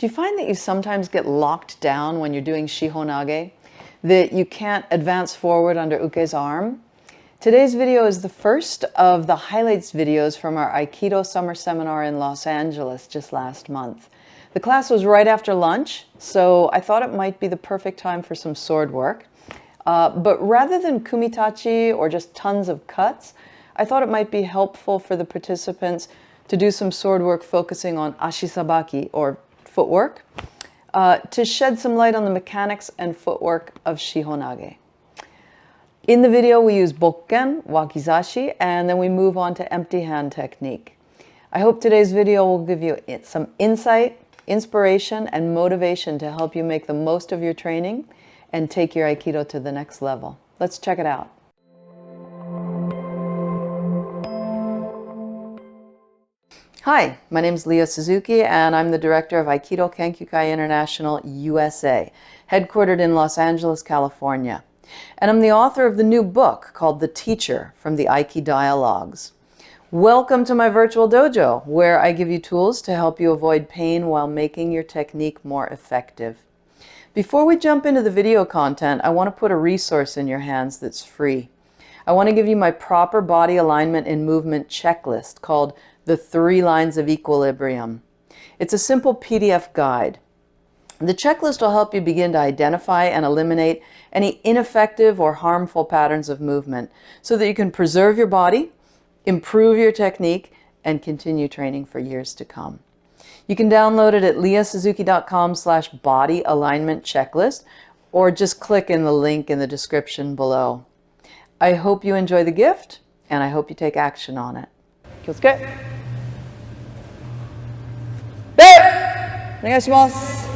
Do you find that you sometimes get locked down when you're doing Shihonage? That you can't advance forward under Uke's arm? Today's video is the first of the highlights videos from our Aikido Summer Seminar in Los Angeles just last month. The class was right after lunch, so I thought it might be the perfect time for some sword work. But rather than kumitachi or just tons of cuts, I thought it might be helpful for the participants to do some sword work focusing on Ashisabaki, or footwork, to shed some light on the mechanics and footwork of Shihonage. In the video, we use bokken, wakizashi, and then we move on to empty hand technique. I hope today's video will give you some insight, inspiration, and motivation to help you make the most of your training and take your Aikido to the next level. Let's check it out. Hi, my name is Suzuki, and I'm the director of Aikido Kenkyukai International USA, headquartered in Los Angeles, California. And I'm the author of the new book called The Teacher from the Aiki Dialogues. Welcome to my virtual dojo, where I give you tools to help you avoid pain while making your technique more effective. Before we jump into the video content, I want to put a resource in your hands that's free. I want to give you my proper body alignment and movement checklist called The 3 Lines of Equilibrium. It's a simple PDF guide. The checklist will help you begin to identify and eliminate any ineffective or harmful patterns of movement so that you can preserve your body, improve your technique, and continue training for years to come. You can download it at leahsuzuki.com/body alignment checklist, or just click in the link in the description below. I hope you enjoy the gift, and I hope you take action on it. Kyotsuke! Onegaishimasu!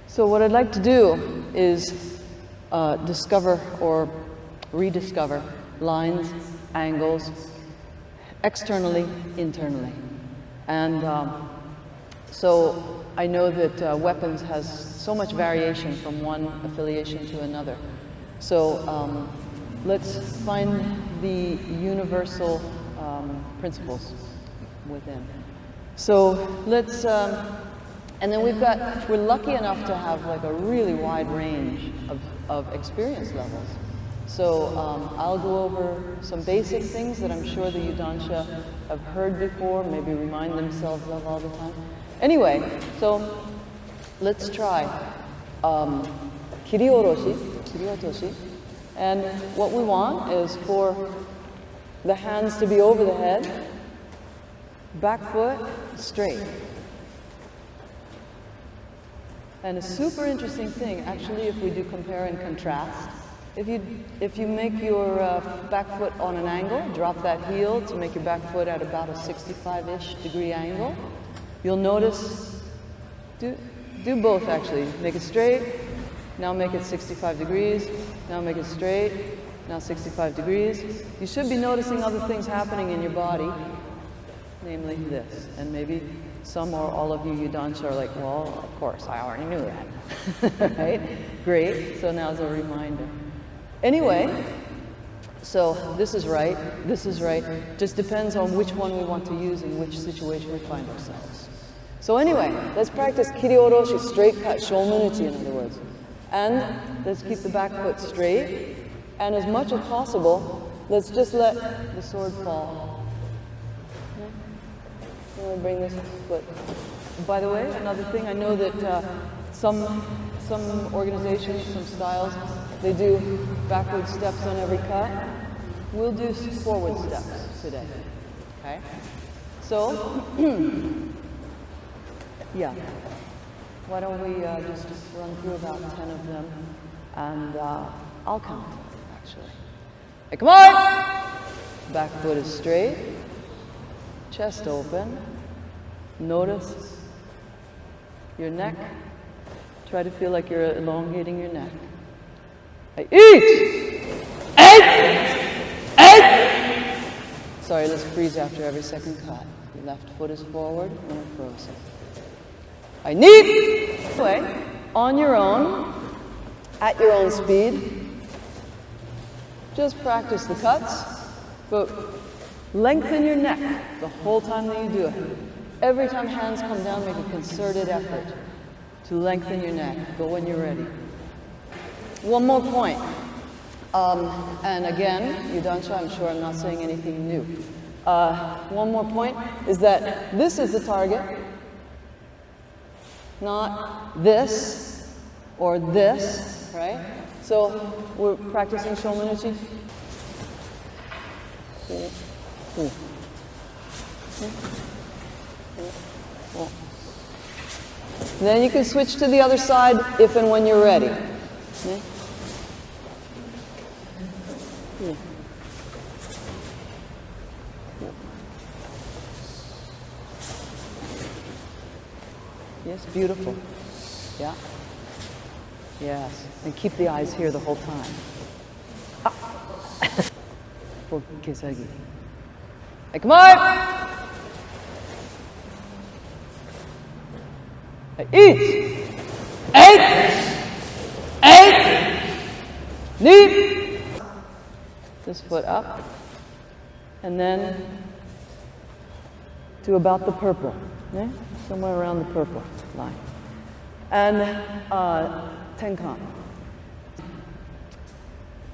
So what I'd like to do is discover or rediscover lines, angles, externally, internally. And so I know that weapons has so much variation from one affiliation to another. So let's find the universal principles within. So let's, and then we're lucky enough to have like a really wide range of experience levels. So I'll go over some basic things that I'm sure the Yudansha have heard before, maybe remind themselves of all the time. Anyway, so let's try kiri-oroshi, and what we want is for the hands to be over the head, back foot straight. And a super interesting thing, actually, if we do compare and contrast, if you make your back foot on an angle, drop that heel to make your back foot at about a 65-ish degree angle, you'll notice, do both actually. Make it straight, now make it 65 degrees, now make it straight, now 65 degrees. You should be noticing other things happening in your body, namely this. And maybe some or all of you Yudansha are like, well, of course, I already knew that. Right? Great, so now's a reminder. Anyway, so this is right, just depends on which one we want to use in which situation we find ourselves. So anyway, let's practice kiri-oroshi, straight cut, shomunuchi in other words. And let's keep the back foot straight, and as much as possible, let's just let the sword fall. Okay? I'm going to bring this foot. By the way, another thing, I know that some organizations, some styles, they do backward steps on every cut. We'll do forward steps today, okay? So, yeah, why don't we just run through about 10 of them, and I'll count them, actually. Hey, come on! Back foot is straight, chest open. Notice your neck. Try to feel like you're elongating your neck. Sorry, let's freeze after every second cut. Your left foot is forward and we're frozen. Anyway, on your own, at your own speed, just practice the cuts, but Lengthen your neck the whole time that you do it. Every time hands come down, make a concerted effort to lengthen your neck. Go when you're ready. One more point. And again, Yudansha, I'm sure I'm not saying anything new. One more point is that this is the target, not this or this, right? So we're practicing Shihonage. Then you can switch to the other side if and when you're ready. Yes, beautiful. Yeah. Yes. And keep the eyes here the whole time. For wakizashi. Hey, come on! Hey, eat! Eight! Knee! This foot up. And then to about the purple. Yeah? Somewhere around the purple line. And Tenkan.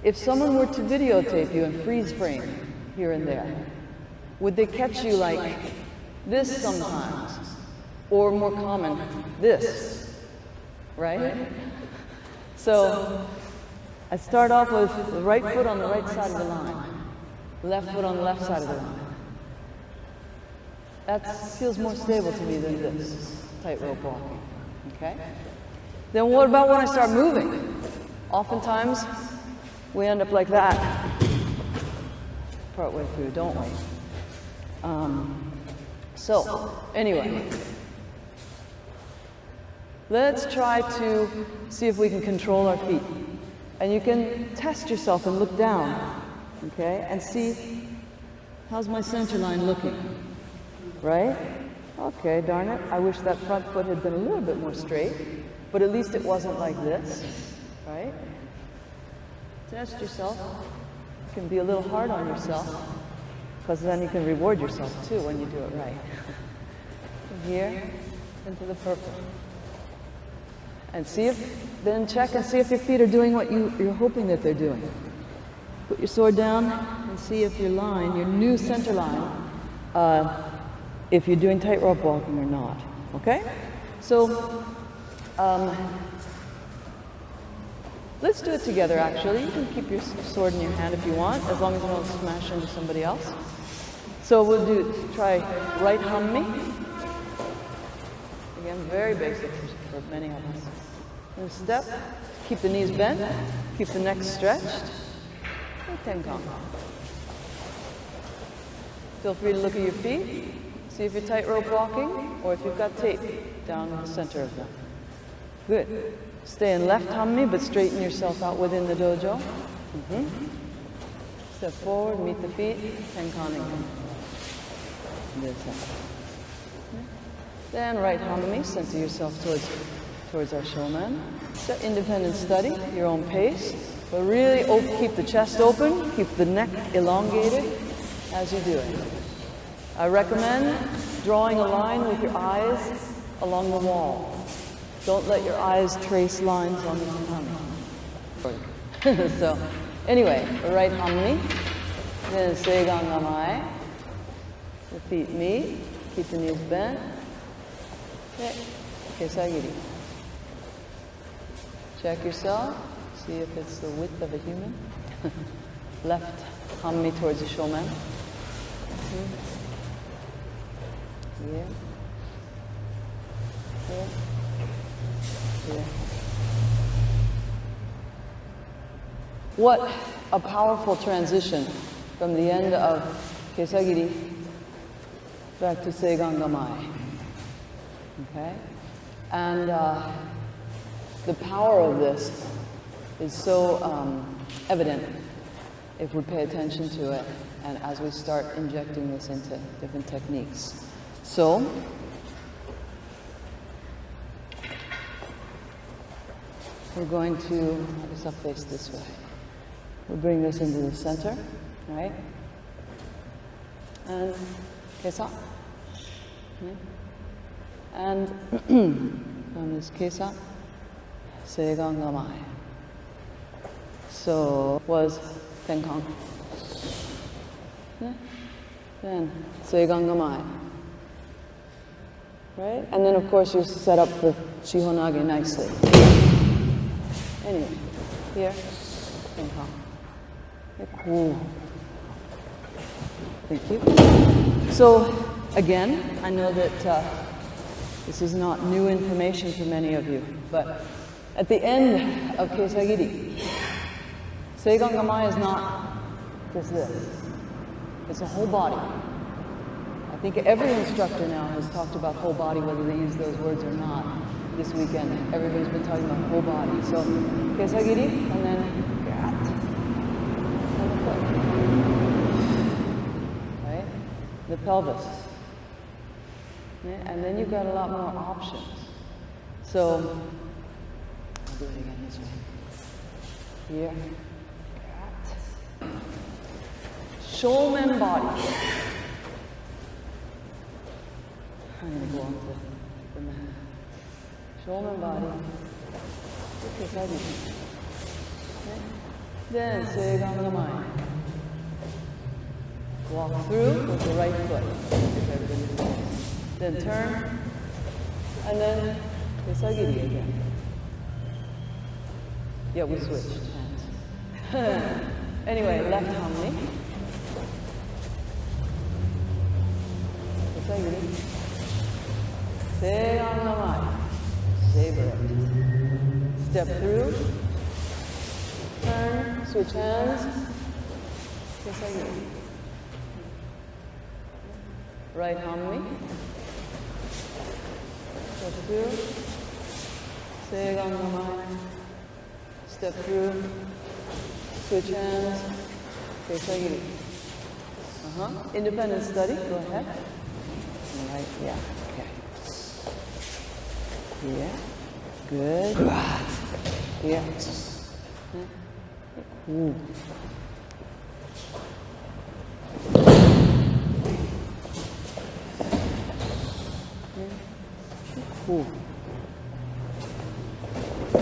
If someone were to videotape you and freeze frame here and there, would they catch you like this sometimes? Or more common, this, right? So I start off with the right foot on the right side of the line, left foot on the left side of the line. That feels more stable to me than this, tightrope walking, okay? Then what about when I start moving? Oftentimes, we end up like that, partway through, don't we? So, anyway, let's try to see if we can control our feet. And you can test yourself and look down, okay? And see, how's my center line looking? Right? Okay, darn it. I wish that front foot had been a little bit more straight, but at least it wasn't like this, right? Test yourself. You can be a little hard on yourself, because then you can reward yourself too when you do it right. From here into the purple. And see if, then check and see if your feet are doing what you're hoping that they're doing. Put your sword down and see if your line, your new center line, if you're doing tightrope walking or not, okay? So, let's do it together actually. You can keep your sword in your hand if you want, as long as you don't smash into somebody else. So we'll try right hum me. Again, very basic for many of us. And step, keep the knees bent, keep the neck stretched. And Tenkan. Feel free to look at your feet. See if you're tightrope walking, or if you've got tape down the center of them. Good. Stay in left hum me, but straighten yourself out within the dojo. Step forward, meet the feet, Tenkan again. Then right hum me, center yourself towards our showman. It's independent study, your own pace, but really keep the chest open, keep the neck elongated as you do it. I recommend drawing a line with your eyes along the wall. Don't let your eyes trace lines on the tummy. So, anyway, right hum me, then seigan gamai. The feet meet, keep the knees bent. Wakizashi. Check yourself, see if it's the width of a human. Left hum me towards the showman. Yeah. Yeah. Yeah. What a powerful transition from the end of wakizashi back to seigan gamai. Okay? And the power of this is so evident if we pay attention to it and as we start injecting this into different techniques. So, we're going to, I guess I'll face this way. We'll bring this into the center, right? and kesa. And from this kesa, seigan gamai. So was Tenkan. Then seigan gamai. Right? And then of course you're set up for Shihonage nicely. Anyway, here, Tenkan. Cool. Thank you. So again, I know that this is not new information for many of you, but at the end of Keisagiri, Seigan Gamai is not just this. It's a whole body. I think every instructor now has talked about whole body, whether they use those words or not. This weekend, everybody's been talking about whole body. So Keisagiri, and then gat, and the foot. Right? The pelvis. And then you've got a lot more options. So, I'll do it again this way. Here. Cat. Shoulman body. I'm going to go off the mat. Shoulman body. Then, seigan gamai. Walk through with the right foot. If everybody's there. Then turn, and then Keisagiri again. Yeah, we switched hands. Anyway, left hominy. Keisagiri. Seigan gamai. Savor it. Step through. Turn, switch hands. Keisagiri. Right hominy. Step through, seigan gamai, step through, switch hands, keisagiri. Independent study, go ahead. Right, yeah, okay. Yeah, good. Yeah. Ooh. Ooh. A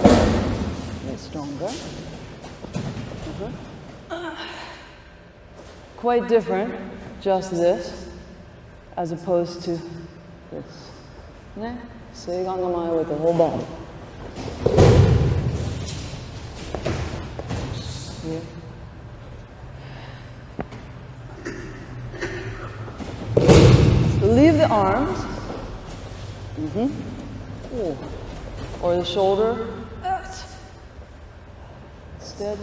bit stronger. Quite different, just this, as opposed to this. Seigan gamai with the whole body. Here. So leave the arms. Ooh. Or the shoulder. Instead.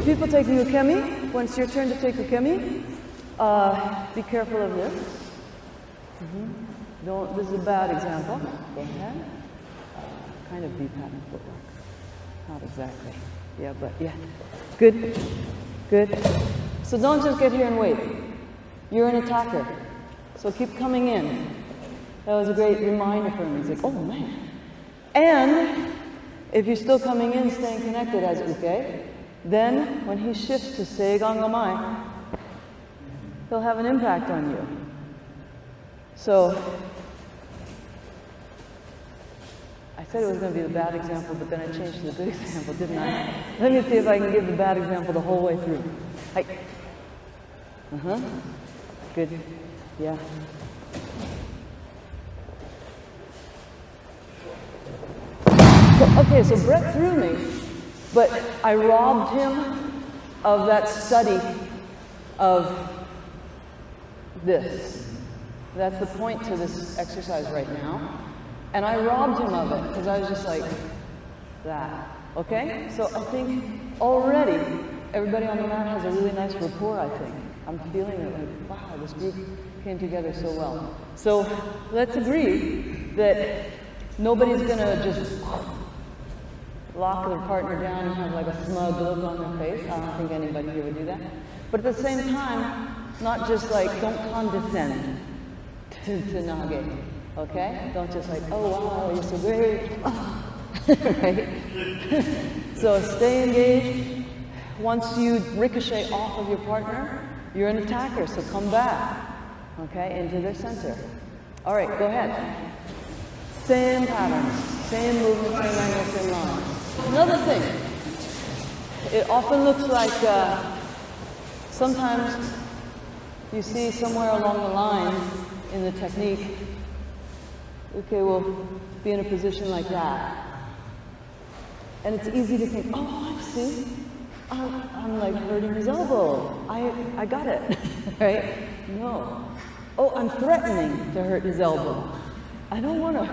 People taking ukemi, when it's your turn to take ukemi, be careful of this. Don't, this is a bad example. Go ahead. Kind of B pattern footwork. Not exactly. Yeah, but yeah. Good. Good. So don't just get here and wait. You're an attacker. So keep coming in. That was a great reminder for me. It's like, oh man. And if you're still coming in, staying connected as uke, then when he shifts to seigan gamai, he'll have an impact on you. So I said it was going to be the bad example, but then I changed to the good example, didn't I? Let me see if I can give the bad example the whole way through. Hi. Good. Yeah. Okay, so Brett threw me, but I robbed him of that study of this. That's the point to this exercise right now. And I robbed him of it because I was just like, that. Okay? So I think already everybody on the mat has a really nice rapport, I think. I'm feeling it like, wow, this group came together so well. So let's agree that nobody's going to just lock their partner down and have like a smug look on their face. I don't think anybody here would do that. But at the same time, not just like, don't condescend to nage, okay? Don't just like, oh wow, you're so great. Right? So stay engaged, Once you ricochet off of your partner, you're an attacker, so come back, okay, into their center. All right, go ahead. Same patterns, same movement, same angle, same line. Another thing, it often looks like sometimes you see somewhere along the lines in the technique, okay, we'll be in a position like that. And it's easy to think, oh, I see. I'm like hurting his elbow. I got it, right? No. Oh, I'm threatening to hurt his elbow. I don't want to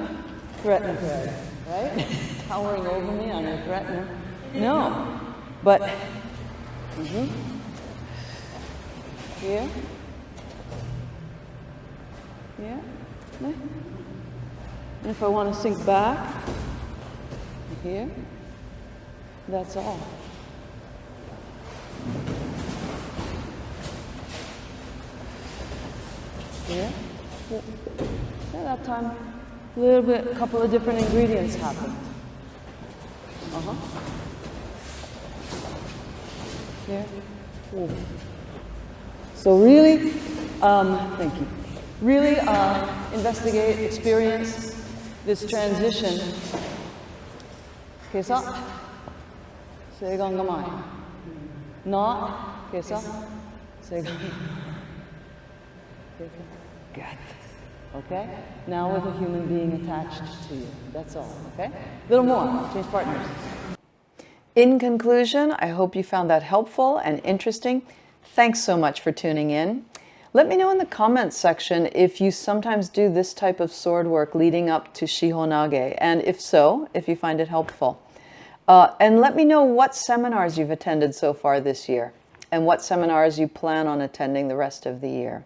threaten Greg, right? Towering over me, I'm a threatener. No. But, here. Yeah. And if I want to sink back, here. That's all. Yeah. Yeah, that time, a little bit, a couple of different ingredients happened. Yeah. Ooh. So really, thank you. Really investigate, experience this transition. Kesa, seigan gamai. Not, kesa, seigan. Good. Okay? Now with a human being attached to you. That's all. Okay? A little more. Change partners. In conclusion, I hope you found that helpful and interesting. Thanks so much for tuning in. Let me know in the comments section if you sometimes do this type of sword work leading up to Shihonage, and if so, if you find it helpful. And let me know what seminars you've attended so far this year, and what seminars you plan on attending the rest of the year.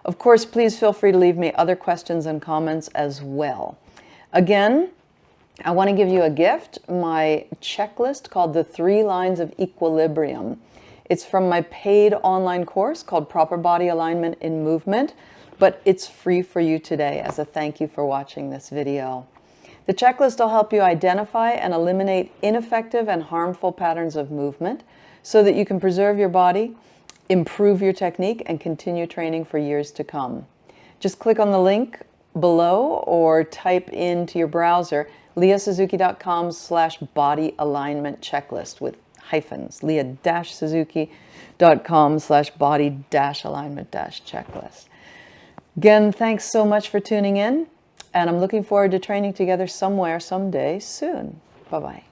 Of course, please feel free to leave me other questions and comments as well. Again, I want to give you a gift, my checklist called The 3 Lines of Equilibrium. It's from my paid online course called Proper Body Alignment in Movement, but it's free for you today as a thank you for watching this video. The checklist will help you identify and eliminate ineffective and harmful patterns of movement so that you can preserve your body, improve your technique, and continue training for years to come. Just click on the link below or type into your browser leahsuzuki.com/body alignment checklist with hyphens, leah-suzuki.com/body-alignment-checklist. Again, thanks so much for tuning in, and I'm looking forward to training together somewhere, someday, soon. Bye-bye.